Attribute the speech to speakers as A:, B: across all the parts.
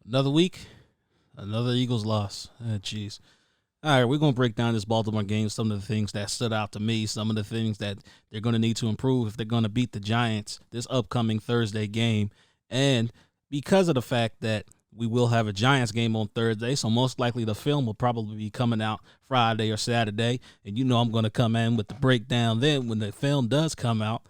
A: Another week, another Eagles loss. Jeez. All right, we're going to break down this Baltimore game, some of the things that stood out to me, some of the things that they're going to need to improve if they're going to beat the Giants this upcoming Thursday game. And because of the fact that we will have a Giants game on Thursday, so most likely the film will probably be coming out Friday or Saturday. And you know I'm going to come in with the breakdown then when the film does come out.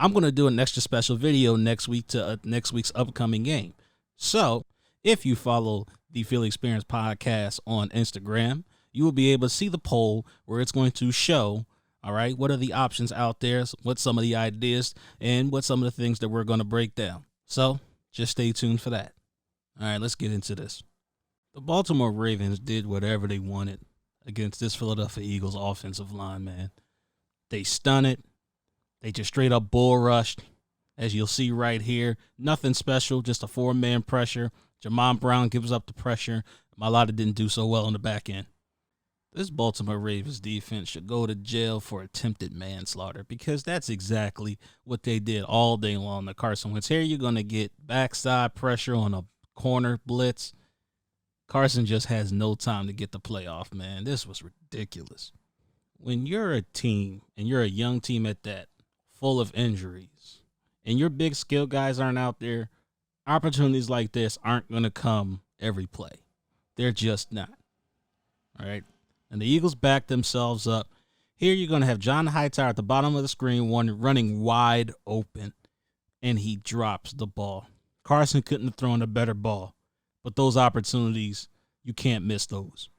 A: I'm going to do an extra special video next week to next week's upcoming game. So if you follow the Philly Experience podcast on Instagram, you will be able to see the poll where it's going to show, all right, what are the options out there, what some of the ideas, and what some of the things that we're going to break down. So just stay tuned for that. All right, let's get into this. The Baltimore Ravens did whatever they wanted against this Philadelphia Eagles offensive line, man. They stunned it. They just straight up bull rushed, as you'll see right here. Nothing special, just a four-man pressure. Jamon Brown gives up the pressure. Mailata didn't do so well on the back end. This Baltimore Ravens defense should go to jail for attempted manslaughter because that's exactly what they did all day long to Carson Wentz. Here you're going to get backside pressure on a corner blitz. Carson just has no time to get the play off, man. This was ridiculous. When you're a team, and you're a young team at that, full of injuries, and your big skill guys aren't out there, opportunities like this aren't going to come every play. They're just not. All right? And the Eagles back themselves up. Here you're going to have John Hightower at the bottom of the screen, running wide open, and he drops the ball. Carson couldn't have thrown a better ball, but those opportunities, you can't miss those.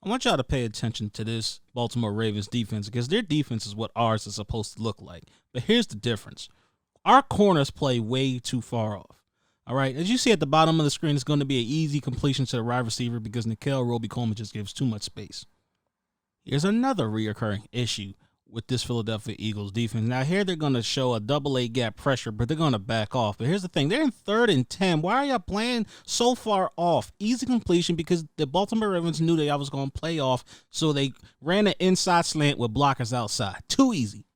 A: I want y'all to pay attention to this Baltimore Ravens defense because their defense is what ours is supposed to look like. But here's the difference. Our corners play way too far off. All right, as you see at the bottom of the screen, it's going to be an easy completion to the wide receiver because Nikel Roby-Coleman just gives too much space. Here's another reoccurring issue with this Philadelphia Eagles defense. Now, here they're going to show a double-A gap pressure, but they're going to back off. But here's the thing. They're in 3rd and 10. Why are y'all playing so far off? Easy completion because the Baltimore Ravens knew that I was going to play off, so they ran an inside slant with blockers outside. Too easy.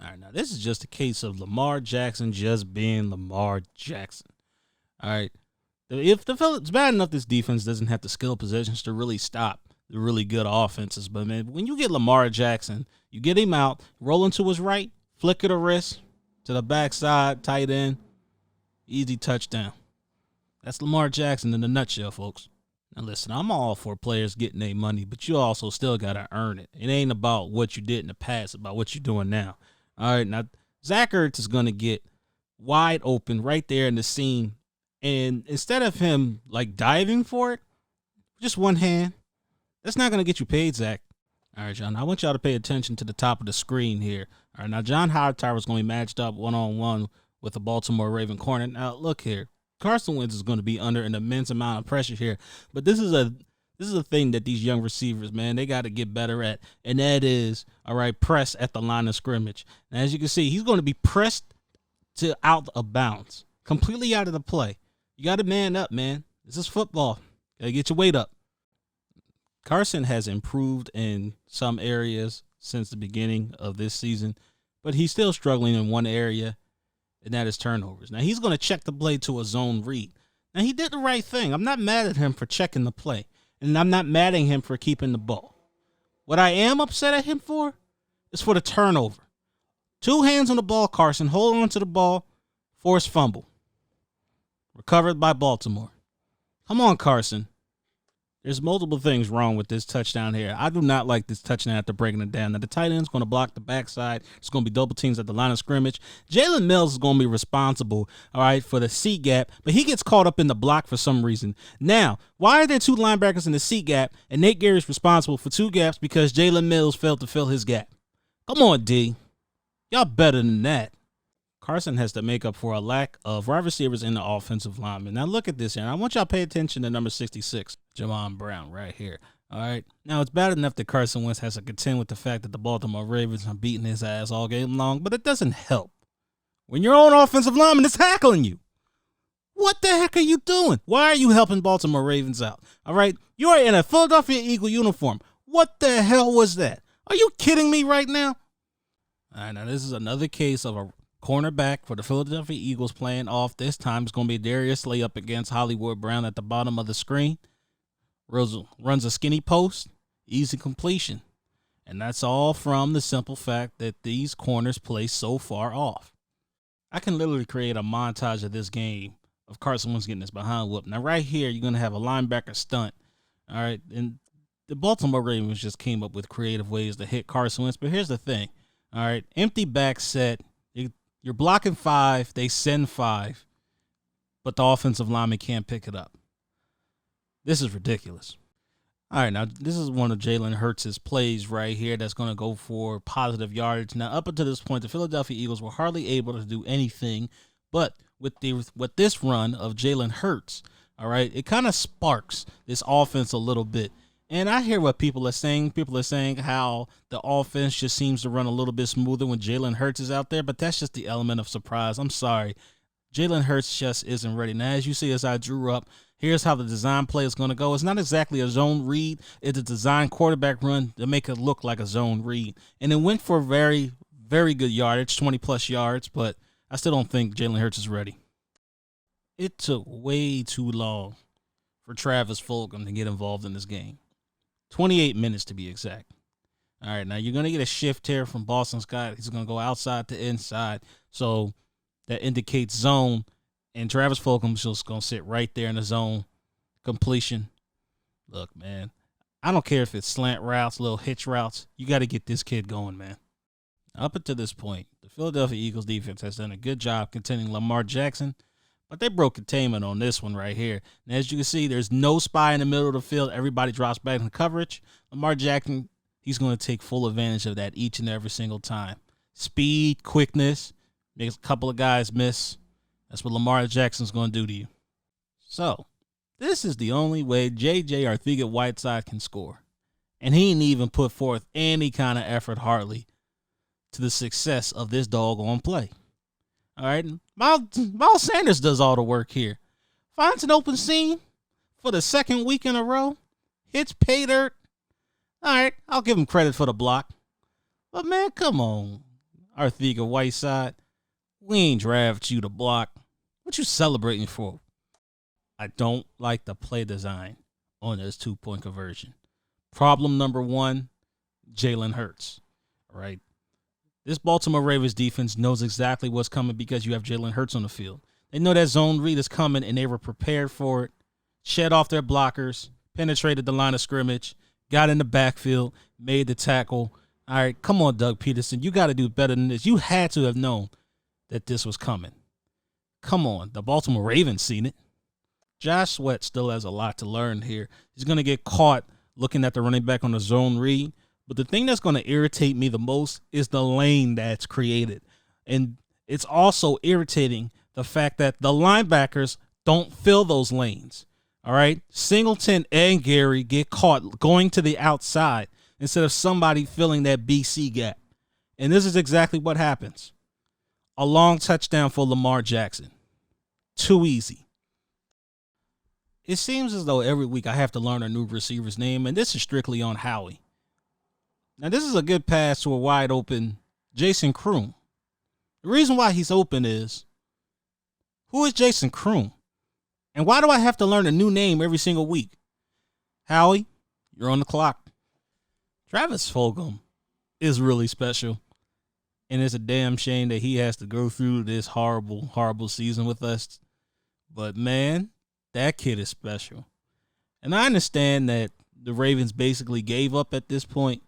A: All right, now this is just a case of Lamar Jackson just being Lamar Jackson. All right, it's bad enough this defense doesn't have the skill positions to really stop the really good offenses. But, man, when you get Lamar Jackson, you get him out, rolling to his right, flick of the wrist to the backside, tight end, easy touchdown. That's Lamar Jackson in a nutshell, folks. Now, listen, I'm all for players getting their money, but you also still got to earn it. It ain't about what you did in the past, it's about what you're doing now. All right, now, Zach Ertz is going to get wide open right there in the seam. And instead of him, diving for it, just one hand, that's not going to get you paid, Zach. All right, John, I want y'all to pay attention to the top of the screen here. All right, now, John Hightower is going to be matched up one-on-one with the Baltimore Raven corner. Now, look here. Carson Wentz is going to be under an immense amount of pressure here. But this is a thing that these young receivers, man, they got to get better at. And that is, all right, press at the line of scrimmage. Now, as you can see, he's going to be pressed to out of bounds, completely out of the play. You got to man up, man. This is football. Got to get your weight up. Carson has improved in some areas since the beginning of this season, but he's still struggling in one area, and that is turnovers. Now, he's going to check the play to a zone read. Now, he did the right thing. I'm not mad at him for checking the play, and I'm not mad at him for keeping the ball. What I am upset at him for is for the turnover. 2 hands on the ball, Carson. Hold on to the ball. Forced fumble. Recovered by Baltimore. Come on, Carson. There's multiple things wrong with this touchdown here. I do not like this touchdown after breaking it down. Now, the tight end's going to block the backside. It's going to be double teams at the line of scrimmage. Jalen Mills is going to be responsible, all right, for the C gap, but he gets caught up in the block for some reason. Now, why are there 2 linebackers in the C gap, and Nate Gary's responsible for 2 gaps because Jalen Mills failed to fill his gap? Come on, D. Y'all better than that. Carson has to make up for a lack of wide receivers in the offensive lineman. Now, look at this here. I want y'all to pay attention to number 66, Jamon Brown, right here. All right. Now, it's bad enough that Carson Wentz has to contend with the fact that the Baltimore Ravens are beating his ass all game long, but it doesn't help when your own offensive lineman is tackling you. What the heck are you doing? Why are you helping Baltimore Ravens out? All right. You are in a Philadelphia Eagle uniform. What the hell was that? Are you kidding me right now? All right. Now, this is another case of a cornerback for the Philadelphia Eagles playing off. This time it's going to be Darius Slay up against Hollywood Brown at the bottom of the screen. Runs a skinny post, easy completion. And that's all from the simple fact that these corners play so far off. I can literally create a montage of this game of Carson Wentz getting his behind whooped. Now right here, you're going to have a linebacker stunt. All right, and the Baltimore Ravens just came up with creative ways to hit Carson Wentz. But here's the thing. All right, empty back set. You're blocking 5. They send 5. But the offensive lineman can't pick it up. This is ridiculous. All right, now this is one of Jalen Hurts' plays right here that's going to go for positive yardage. Now, up until this point, the Philadelphia Eagles were hardly able to do anything. But with this run of Jalen Hurts, all right, it kind of sparks this offense a little bit. And I hear what people are saying. People are saying how the offense just seems to run a little bit smoother when Jalen Hurts is out there, but that's just the element of surprise. I'm sorry. Jalen Hurts just isn't ready. Now, as you see, as I drew up, here's how the design play is going to go. It's not exactly a zone read. It's a design quarterback run to make it look like a zone read. And it went for very, very good yardage, 20-plus yards, but I still don't think Jalen Hurts is ready. It took way too long for Travis Fulgham to get involved in this game. 28 minutes to be exact. All right, now you're going to get a shift here from Boston Scott. He's going to go outside to inside. So that indicates zone. And Travis Fulgham's just going to sit right there in the zone. Completion. Look, man, I don't care if it's slant routes, little hitch routes. You got to get this kid going, man. Up until this point, the Philadelphia Eagles defense has done a good job containing Lamar Jackson. But they broke containment on this one right here. And as you can see, there's no spy in the middle of the field. Everybody drops back in coverage. Lamar Jackson, he's going to take full advantage of that each and every single time. Speed, quickness, makes a couple of guys miss. That's what Lamar Jackson's going to do to you. So, this is the only way J.J. Arcega-Whiteside can score. And he didn't even put forth any kind of effort hardly to the success of this doggone play. All right, Miles Sanders does all the work here. Finds an open seam for the second week in a row. Hits pay dirt. All right, I'll give him credit for the block. But, man, come on, Arcega-Whiteside. We ain't drafted you to block. What you celebrating for? I don't like the play design on this two-point conversion. Problem number 1, Jalen Hurts. All right. This Baltimore Ravens defense knows exactly what's coming because you have Jalen Hurts on the field. They know that zone read is coming, and they were prepared for it. Shed off their blockers, penetrated the line of scrimmage, got in the backfield, made the tackle. All right, come on, Doug Peterson. You got to do better than this. You had to have known that this was coming. Come on, the Baltimore Ravens seen it. Josh Sweat still has a lot to learn here. He's going to get caught looking at the running back on the zone read. But the thing that's going to irritate me the most is the lane that's created. And it's also irritating the fact that the linebackers don't fill those lanes. All right? Singleton and Gary get caught going to the outside instead of somebody filling that BC gap. And this is exactly what happens. A long touchdown for Lamar Jackson. Too easy. It seems as though every week I have to learn a new receiver's name, and this is strictly on Howie. Now, this is a good pass to a wide open Jason Kroom. The reason why he's open is, who is Jason Kroom? And why do I have to learn a new name every single week? Howie, you're on the clock. Travis Fulgham is really special. And it's a damn shame that he has to go through this horrible, horrible season with us. But, man, that kid is special. And I understand that the Ravens basically gave up at this point.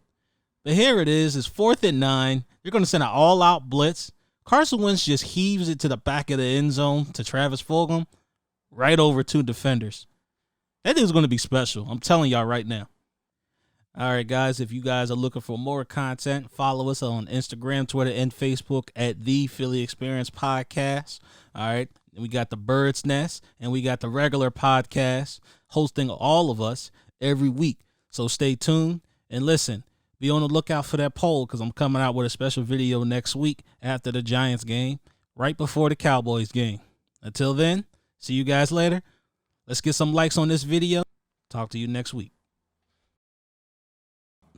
A: But here it is. It's 4th and 9. They're going to send an all-out blitz. Carson Wentz just heaves it to the back of the end zone to Travis Fulgham, right over 2 defenders. That dude's going to be special. I'm telling y'all right now. All right, guys, if you guys are looking for more content, follow us on Instagram, Twitter, and Facebook at The Philly Experience Podcast. All right, and we got the Bird's Nest, and we got the regular podcast hosting all of us every week. So stay tuned and listen. Be on the lookout for that poll because I'm coming out with a special video next week after the Giants game, right before the Cowboys game. Until then, see you guys later. Let's get some likes on this video. Talk to you next week.